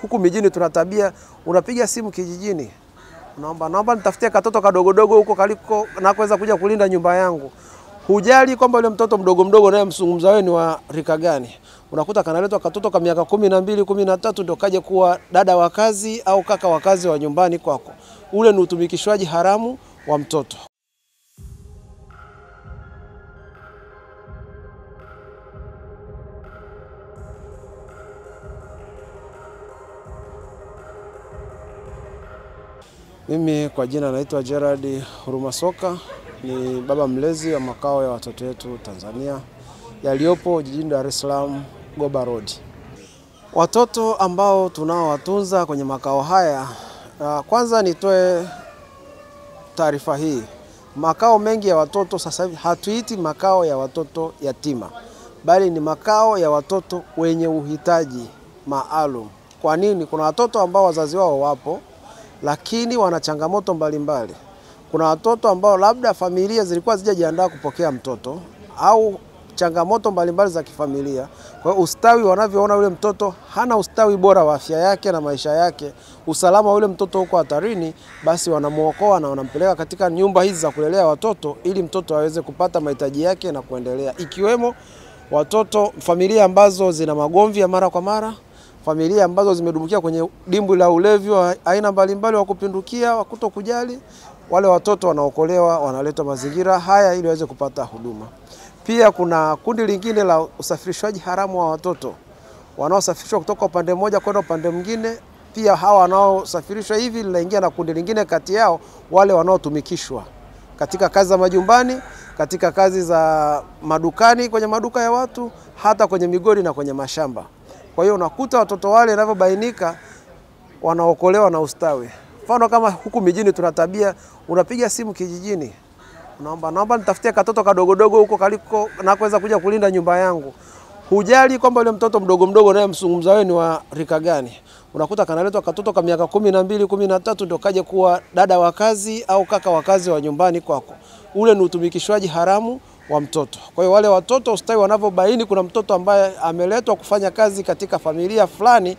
huku mijini tuna tabia, unapiga simu kijijini, naomba nitafutie katoto kadogodogo huko kaliko na kuweza kuja kulinda nyumba yangu. Hujali kwamba yule mtoto mdogo naye mzungumza wewe ni wa rika gani. Unakuta kanaletwa katoto ka miaka 12, 13 ndio kaje kuwa dada wa kazi au kaka wa kazi wa nyumbani kwako. Ule ni utumikishwaji haramu wa mtoto. Mimi kwa jina naitwa Gerard Hurumasoka, ni baba mlezi wa makao ya watoto wetu Tanzania yaliopo jijini Dar es Salaam, Goba Road. Watoto ambao tunaowatunza kwenye makao haya, kwanza nitoe taarifa hii. Makao mengi ya watoto sasa hivi hatuiti makao ya watoto yatima, bali ni makao ya watoto wenye uhitaji maalum. Kwa nini? Kuna watoto ambao wazazi wao wapo lakini wana changamoto mbalimbali. Kuna watoto ambao labda familia zilikuwa zijajiandaa kupokea mtoto au changamoto mbalimbali za kifamilia. Kwa hiyo ustawi wanavyoona yule mtoto hana ustawi bora wa afya yake na maisha yake, usalama wa yule mtoto huko hatarini, basi wanamuokoa na wanampeleka katika nyumba hizi za kulelea watoto ili mtoto aweze kupata mahitaji yake na kuendelea. Ikiwemo watoto familia ambazo zina magomvi ya mara kwa mara, familia ambazo zimedumbukia kwenye dimbwi la ulevi wa aina mbalimbali wa kupindukia, wa kutokujali, wale watoto wanaokolewa, wanaletwa mazingira haya ili waweze kupata huduma. Pia kuna kundi lingine la usafirishwaji haramu wa watoto, wanaosafirishwa kutoka upande mmoja kwenda upande mwingine. Pia hawa wanaosafirishwa hivi linaingia na kundi lingine kati yao, wale wanaotumikishwa katika kazi za majumbani, katika kazi za madukani, kwenye maduka ya watu, hata kwenye migodi na kwenye mashamba. Kwa hiyo unakuta watoto wale inavyobainika wanaokolewa na ustawi. Mfano kama huku mijini tuna tabia, unapiga simu kijijini, naomba nitafutie katoto kadogodogo huko kaliko na kuweza kuja kulinda nyumba yangu. Hujali kwamba yule mtoto mdogo naye mzungumza wewe ni wa rika gani. Unakuta kanaletwa katoto ka miaka 12, 13 ndio kaje kuwa dada wa kazi au kaka wa kazi wa nyumbani kwako. Ule ni utumikishwaji haramu wa mtoto. Kwa hiyo wale watoto ustawi wanavyobaini kuna mtoto ambaye ameletwa kufanya kazi katika familia fulani,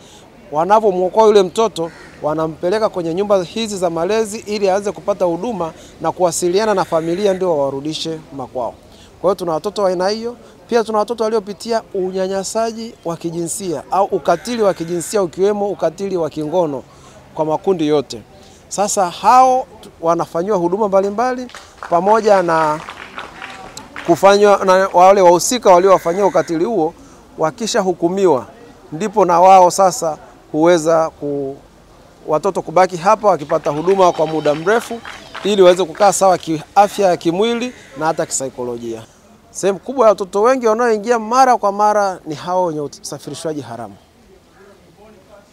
wanavyomuokoa yule mtoto, wanampeleka kwenye nyumba hizi za malezi ili aanze kupata huduma na kuwasiliana na familia ndio warudishe makwao. Kwa hiyo tuna watoto wa aina hiyo. Pia tuna watoto waliopitia unyanyasaji wa kijinsia au ukatili wa kijinsia, ukiwemo ukatili wa kingono kwa makundi yote. Sasa hao wanafanywa huduma mbalimbali pamoja na kufanywa na wale wahusika waliowafanyia ukatili huo. Wakisha hukumiwa ndipo na wao sasa huweza watoto kubaki hapa wakipata huduma kwa muda mrefu ili waweze kukaa sawa kiafya ya kimwili na hata kisaikolojia. Sehemu kubwa ya watoto wengi wanaoingia mara kwa mara ni hao wenye usafirishwaji haramu.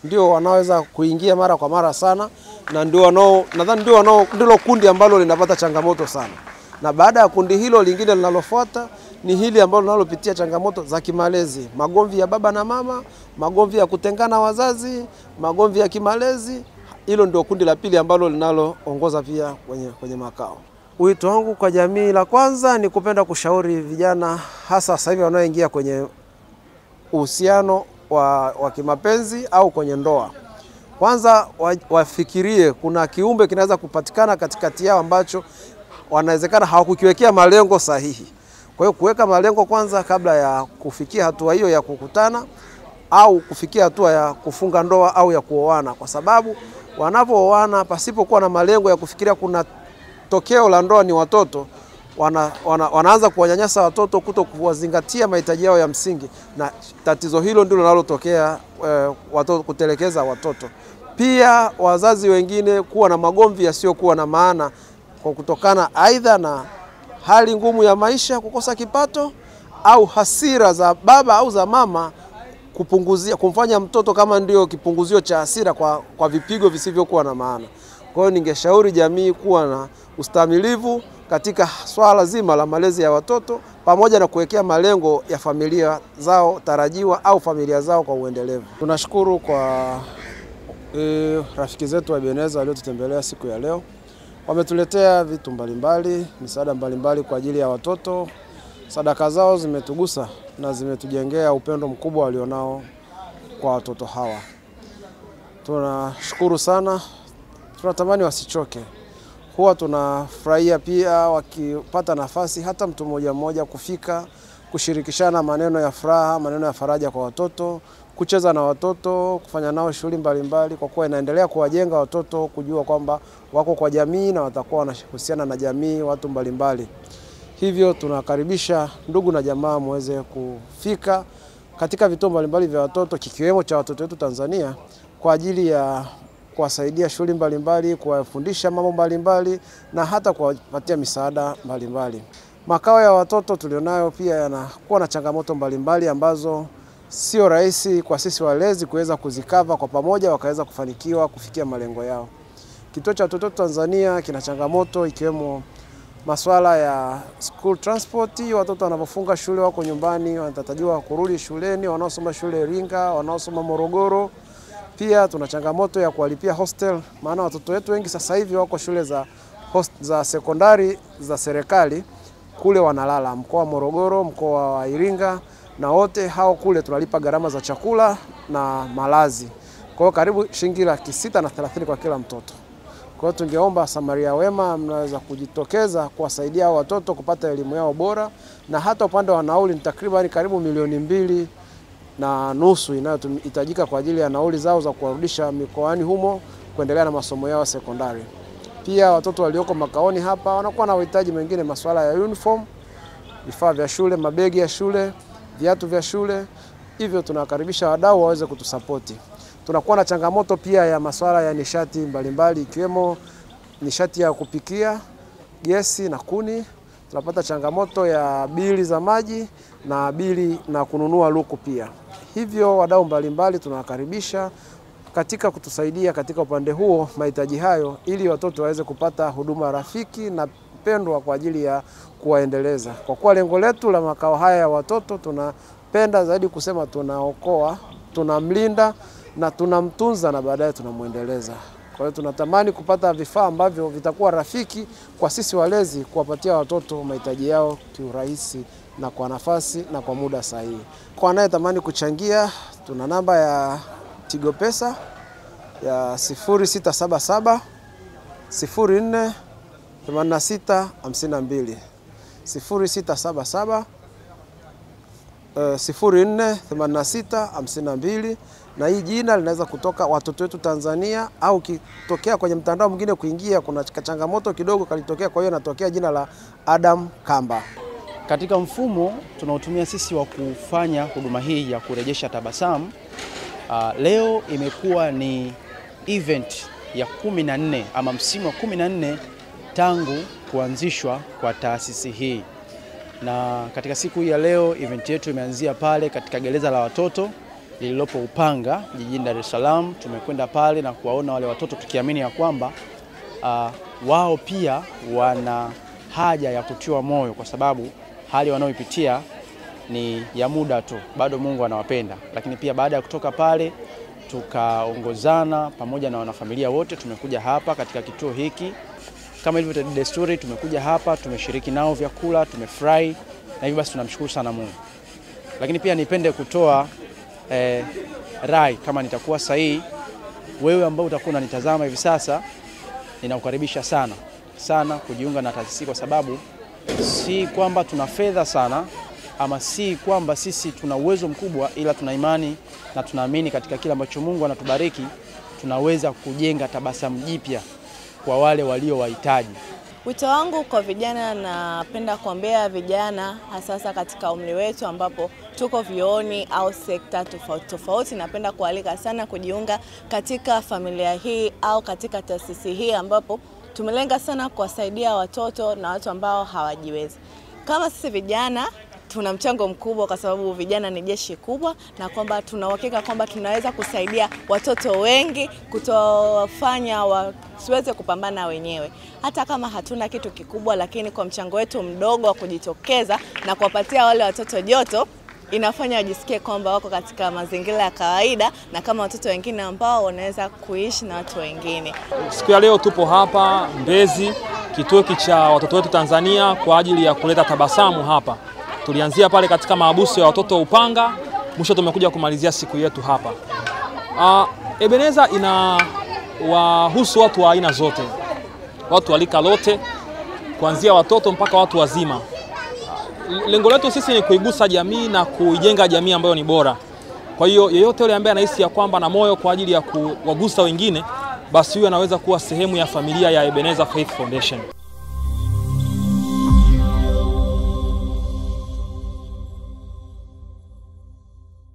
Ndio wanaweza kuingia mara kwa mara sana, na ndio kundi ambalo linapata changamoto sana. Na baada ya kundi hilo lingine linalofuata ni hili ambalo linalopitia changamoto za kimalezi, magomvi ya baba na mama, magomvi ya kutengana wazazi, magomvi ya kimalezi. Hilo ndio kundi la pili ambalo linaloongoza pia kwenye makao. Wito wangu kwa jamii, la kwanza ni kupenda kushauri vijana hasa sasa hivi wanaoingia kwenye uhusiano wa kimapenzi au kwenye ndoa. Kwanza wafikirie kuna kiumbe kinaweza kupatikana katikati yao ambacho wanawezekana hawakukiwekea malengo sahihi. Kwa hiyo kuweka malengo kwanza kabla ya kufikia hatua hiyo ya kukutana au kufikia hatua ya kufunga ndoa au ya kuoana, kwa sababu wanapooana pasipokuwa na malengo ya kufikiria kuna tokeo la ndoa ni watoto, wanaanza kuwanyanyasa watoto, kutokuwazingatia mahitaji yao ya msingi, na tatizo hilo ndilo linalotokea watoto kutelekeza watoto. Pia wazazi wengine kuwa na magomvi yasiyokuwa na maana kwa kutokana aidha na hali ngumu ya maisha, kukosa kipato, au hasira za baba au za mama kumfanya mtoto kama ndio kipunguzio cha hasira kwa vipigo visivyokuwa na maana. Kwa hiyo ningeshauri jamii kuwa na ustamilivu katika swala zima la malezi ya watoto pamoja na kuwekea malengo ya familia zao tarajiwa au familia zao kwa uendelevu. Tunashukuru kwa rafiki zetu wa Ebeneza waliotutembelea siku ya leo. Wametuletea vitu mbalimbali, misaada mbalimbali kwa ajili ya watoto. Sadaka zao zimetugusa na zimetujengea upendo mkubwa walionao kwa watoto hawa. tunashukuru sana, tunatamani wasichoke. Huwa tunafurahia pia wakipata nafasi hata mtu mmoja mmoja kufika, kushirikishana maneno ya furaha, maneno ya faraja kwa watoto, kucheza na watoto, kufanya nao shughuli mbalimbali, kwa kuwa inaendelea kuwajenga watoto kujua kwamba wako kwa jamii na watakuwa wanahusiana na jamii, watu mbalimbali. Hivyo tunakaribisha ndugu na jamaa muweze kufika katika vituo mbalimbali vya watoto, kikiwemo cha Watoto Wetu Tanzania, kwa ajili ya kuwasaidia shughuli mbalimbali, kuwafundisha mambo mbalimbali na hata kuwapatia misaada mbalimbali. Makao ya watoto tulionayo pia yanakuwa na changamoto mbalimbali ambazo sio rahisi kwa sisi walezi kuweza kuzikava kwa pamoja wakaweza kufanikiwa kufikia malengo yao. Kituo cha Watoto Wetu Tanzania kina changamoto ikiwemo masuala ya school transport. Watoto wanapofunga shule wako nyumbani, wanatarajiwa kurudi shuleni, wanaosoma shule Iringa, wanaosoma Morogoro. Pia tuna changamoto ya kuwalipia hostel, maana watoto wetu wengi sasa hivi wako shule za sekondari za serikali kule wanalala, mkoa wa Morogoro, mkoa wa Iringa, na wote hao kule tunalipa gharama za chakula na malazi. Kwa hiyo karibu shilingi 630 kwa kila mtoto. Kwa hiyo tungeomba Samaria Wema mnaweza kujitokeza kuwasaidia watoto kupata elimu yao bora, na hata upande wa nauli ni takriban karibu 2.5 milioni inayohitajika kwa ajili ya nauli zao za kuwarudisha mikoani humo kuendelea na masomo yao sekondari. Pia watoto walioko makaoni hapa wanakuwa na uhitaji mengine, masuala ya uniform, vifaa vya shule, mabegi ya shule, viatu vya shule. Hivyo tunakaribisha wadau waweze kutusapoti. Tunakuwa na changamoto pia ya masuala ya nishati mbalimbali ikiwemo nishati ya kupikia, gesi na kuni. Tunapata changamoto ya bili za maji na bili na kununua luku pia. Hivyo wadau mbalimbali tunawakaribisha katika kutusaidia katika upande huo mahitaji hayo, ili watoto waweze kupata huduma rafiki na pendwa kwa ajili ya kuwaendeleza. Kwa kuwa lengo letu la makao haya ya watoto, tunapenda zaidi kusema tunaokoa, tunamlinda na tunamtunza na baadaye tunamuendeleza. Kwa hiyo tunatamani kupata vifaa ambavyo vitakuwa rafiki kwa sisi walezi, kuwapatia watoto mahitaji yao kiurahisi na kwa nafasi na kwa muda sahihi. Kwa anayetamani kuchangia, tuna namba ya Tigo Pesa ya 0677 04 86 52 0677 04 86 52, na hii jina linaweza kutoka Watoto Wetu Tanzania, au kitokea kwenye mtandao mwingine kuingia kuna changamoto kidogo kalitokea, kwa hiyo natokea jina la Adam Kamba. Katika mfumo tunaotumia sisi wa kufanya huduma hii ya kurejesha tabasamu, leo imekuwa ni event ya 14 ama msimu wa 14 tangu kuanzishwa kwa taasisi hii. Na katika siku hii ya leo event yetu imeanzia pale katika gereza la watoto lililopo Upanga jijini Dar es Salaam. Tumekwenda pale na kuwaona wale watoto tukiamini ya kwamba wao pia wana haja ya kutiwa moyo, kwa sababu hali wanayoipitia ni ya muda tu, bado Mungu anawapenda. Lakini pia baada ya kutoka pale tukaongozana pamoja na wanafamilia wote, tumekuja hapa katika kituo hiki. Kama ilivyo desturi, tumekuja hapa, tumeshiriki nao vyakula, tumefurahi, na hivyo basi tunamshukuru sana Mungu. Lakini pia nipende kutoa rai, kama nitakuwa sahihi, wewe ambao utakuwa unanitazama hivi sasa, ninakukaribisha sana kujiunga na taasisi, kwa sababu si kwamba tuna fedha sana ama si kwamba sisi tuna uwezo mkubwa, ila tuna imani na tunaamini katika kila ambacho Mungu anatubariki tunaweza kujenga tabasamu jipya kwa wale walio wahitaji. Wito wangu kwa vijana, napenda kuambia vijana hasa katika umri wetu ambapo tuko vioni au sekta tofauti, napenda kualika sana kujiunga katika familia hii au katika taasisi hii ambapo tumelenga sana kuwasaidia watoto na watu ambao hawajiwezi. Kama sisi vijana tuna mchango mkubwa, kwa sababu vijana ni jeshi kubwa, na kwamba tuna uhakika kwamba tunaweza kusaidia watoto wengi, kutofanya wasiweze kupambana wenyewe. Hata kama hatuna kitu kikubwa, lakini kwa mchango wetu mdogo wa kujitokeza na kuwapatia wale watoto joto, inafanya wajisikie kwamba wako katika mazingira ya kawaida na kama watoto wengine ambao wanaweza kuishi na watu wengine. Siku ya leo tupo hapa Mbezi, kituo cha Watoto Wetu Tanzania, kwa ajili ya kuleta tabasamu hapa. Tulianzia pale katika maabusu ya watoto Upanga, mwisho tumekuja kumalizia siku yetu hapa. Ebeneza inawahusu watu wa aina zote, watu wa rika lote, kuanzia watoto mpaka watu wazima. Lengo letu sisi ni kuigusa jamii na kuijenga jamii ambayo ni bora. Kwa hiyo yeyote yule ambaye anahisi ya kwamba na moyo kwa ajili ya kuwagusa wengine, basi huyo anaweza kuwa sehemu ya familia ya Ebeneza Faith Foundation.